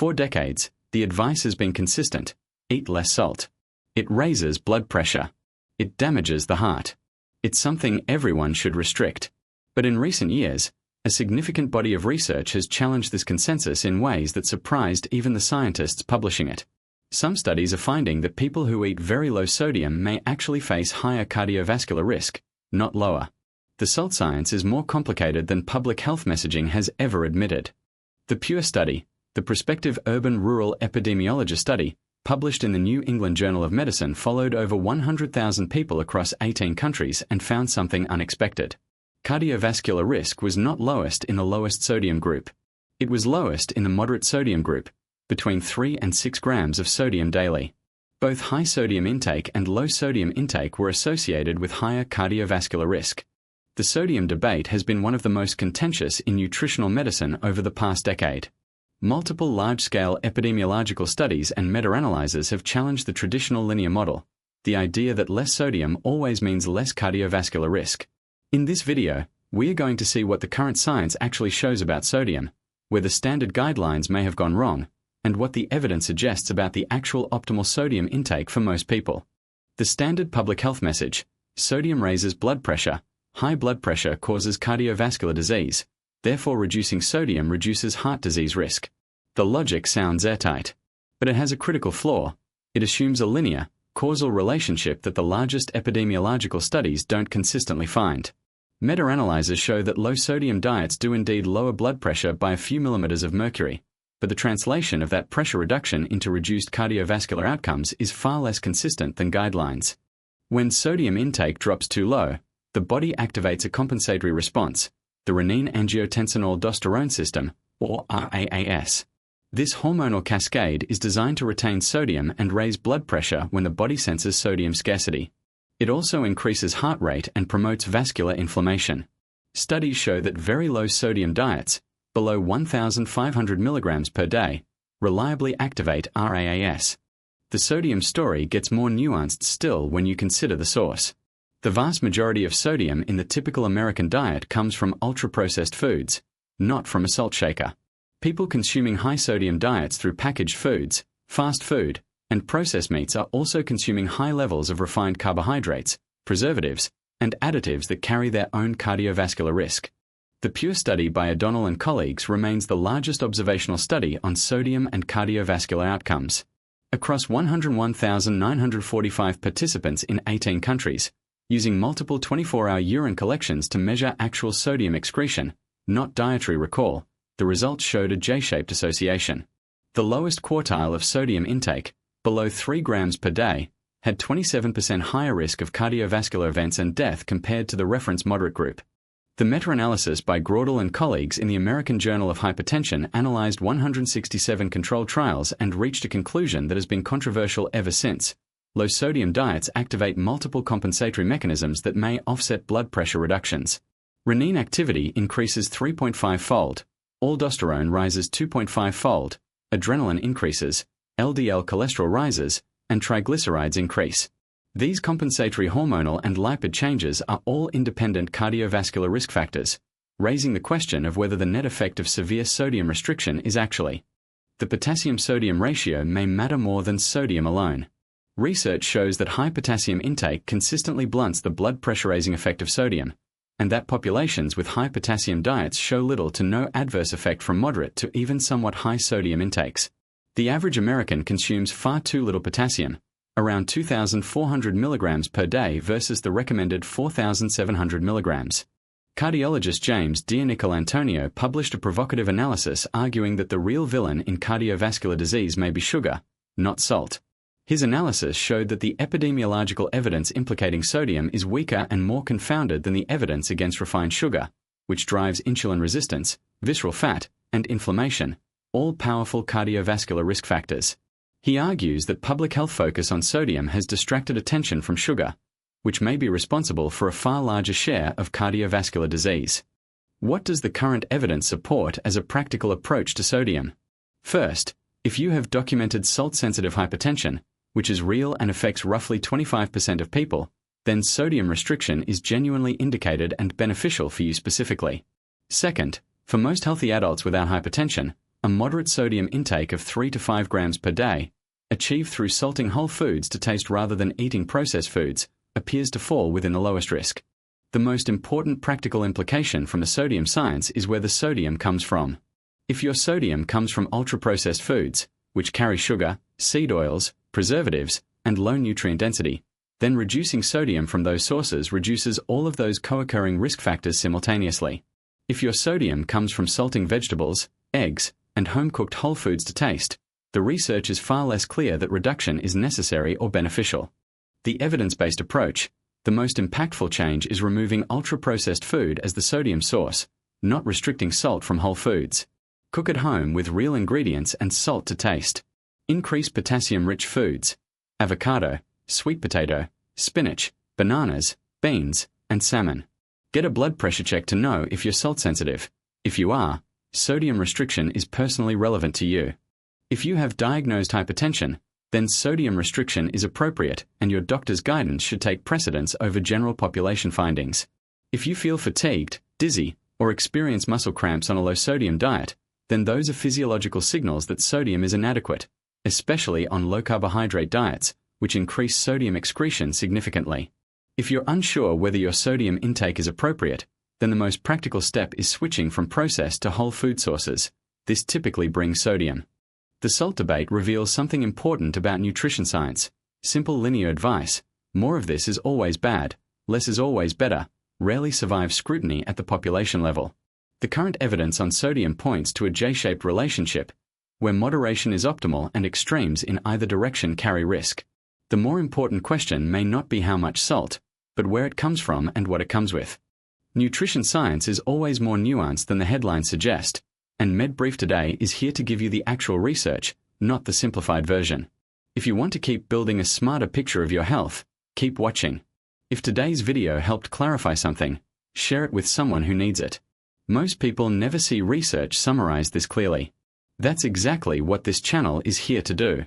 For decades, the advice has been consistent: eat less salt. It raises blood pressure. It damages the heart. It's something everyone should restrict. But in recent years, a significant body of research has challenged this consensus in ways that surprised even the scientists publishing it. Some studies are finding that people who eat very low sodium may actually face higher cardiovascular risk, not lower. The salt science is more complicated than public health messaging has ever admitted. The PURE study, the prospective urban-rural epidemiology study, published in the New England Journal of Medicine, followed over 100,000 people across 18 countries and found something unexpected. Cardiovascular risk was not lowest in the lowest sodium group. It was lowest in the moderate sodium group, between 3 and 6 grams of sodium daily. Both high sodium intake and low sodium intake were associated with higher cardiovascular risk. The sodium debate has been one of the most contentious in nutritional medicine over the past decade. Multiple large-scale epidemiological studies and meta-analyses have challenged the traditional linear model, the idea that less sodium always means less cardiovascular risk. In this video, we are going to see what the current science actually shows about sodium, where the standard guidelines may have gone wrong, and what the evidence suggests about the actual optimal sodium intake for most people. The standard public health message: sodium raises blood pressure. High blood pressure causes cardiovascular disease, therefore reducing sodium reduces heart disease risk. The logic sounds airtight, but it has a critical flaw. It assumes a linear, causal relationship that the largest epidemiological studies don't consistently find. Meta-analyses show that low-sodium diets do indeed lower blood pressure by a few millimeters of mercury, but the translation of that pressure reduction into reduced cardiovascular outcomes is far less consistent than guidelines. When sodium intake drops too low, the body activates a compensatory response, the renin-angiotensin-aldosterone system, or RAAS. This hormonal cascade is designed to retain sodium and raise blood pressure when the body senses sodium scarcity. It also increases heart rate and promotes vascular inflammation. Studies show that very low sodium diets, below 1,500 milligrams per day, reliably activate RAAS. The sodium story gets more nuanced still when you consider the source. The vast majority of sodium in the typical American diet comes from ultra-processed foods, not from a salt shaker. People consuming high-sodium diets through packaged foods, fast food, and processed meats are also consuming high levels of refined carbohydrates, preservatives, and additives that carry their own cardiovascular risk. The PURE study by O'Donnell and colleagues remains the largest observational study on sodium and cardiovascular outcomes. Across 101,945 participants in 18 countries, using multiple 24-hour urine collections to measure actual sodium excretion, not dietary recall, the results showed a J-shaped association. The lowest quartile of sodium intake, below 3 grams per day, had 27% higher risk of cardiovascular events and death compared to the reference moderate group. The meta-analysis by Graudel and colleagues in the American Journal of Hypertension analyzed 167 controlled trials and reached a conclusion that has been controversial ever since. Low-sodium diets activate multiple compensatory mechanisms that may offset blood pressure reductions. Renin activity increases 3.5-fold, aldosterone rises 2.5-fold, adrenaline increases, LDL cholesterol rises, and triglycerides increase. These compensatory hormonal and lipid changes are all independent cardiovascular risk factors, raising the question of whether the net effect of severe sodium restriction is actually. The potassium-sodium ratio may matter more than sodium alone. Research shows that high potassium intake consistently blunts the blood pressure-raising effect of sodium, and that populations with high potassium diets show little to no adverse effect from moderate to even somewhat high sodium intakes. The average American consumes far too little potassium, around 2,400 milligrams per day versus the recommended 4,700 milligrams. Cardiologist James D'Anicolantonio published a provocative analysis arguing that the real villain in cardiovascular disease may be sugar, not salt. His analysis showed that the epidemiological evidence implicating sodium is weaker and more confounded than the evidence against refined sugar, which drives insulin resistance, visceral fat, and inflammation, all powerful cardiovascular risk factors. He argues that public health focus on sodium has distracted attention from sugar, which may be responsible for a far larger share of cardiovascular disease. What does the current evidence support as a practical approach to sodium? First, if you have documented salt-sensitive hypertension, which is real and affects roughly 25% of people, then sodium restriction is genuinely indicated and beneficial for you specifically. Second, for most healthy adults without hypertension, A moderate sodium intake of 3 to 5 grams per day, achieved through salting whole foods to taste rather than eating processed foods, appears to fall within the lowest risk. The most important practical implication from the sodium science is where the sodium comes from. If your sodium comes from ultra-processed foods, which carry sugar, seed oils, preservatives, and low nutrient density, then reducing sodium from those sources reduces all of those co-occurring risk factors simultaneously. If your sodium comes from salting vegetables, eggs, and home-cooked whole foods to taste, the research is far less clear that reduction is necessary or beneficial. The evidence-based approach, the most impactful change is removing ultra-processed food as the sodium source, not restricting salt from whole foods. Cook at home with real ingredients and salt to taste. Increase potassium-rich foods: avocado, sweet potato, spinach, bananas, beans, and salmon. Get a blood pressure check to know if you're salt sensitive. If you are, sodium restriction is personally relevant to you. If you have diagnosed hypertension, then sodium restriction is appropriate and your doctor's guidance should take precedence over general population findings. If you feel fatigued, dizzy, or experience muscle cramps on a low-sodium diet, then those are physiological signals that sodium is inadequate, especially on low-carbohydrate diets, which increase sodium excretion significantly. If you're unsure whether your sodium intake is appropriate, then the most practical step is switching from processed to whole food sources. This typically brings sodium. The salt debate reveals something important about nutrition science. Simple linear advice: more of this is always bad, less is always better, rarely survives scrutiny at the population level. The current evidence on sodium points to a J-shaped relationship, where moderation is optimal and extremes in either direction carry risk. The more important question may not be how much salt, but where it comes from and what it comes with. Nutrition science is always more nuanced than the headlines suggest, and MedBrief today is here to give you the actual research, not the simplified version. If you want to keep building a smarter picture of your health, keep watching. If today's video helped clarify something, share it with someone who needs it. Most people never see research summarize this clearly. That's exactly what this channel is here to do.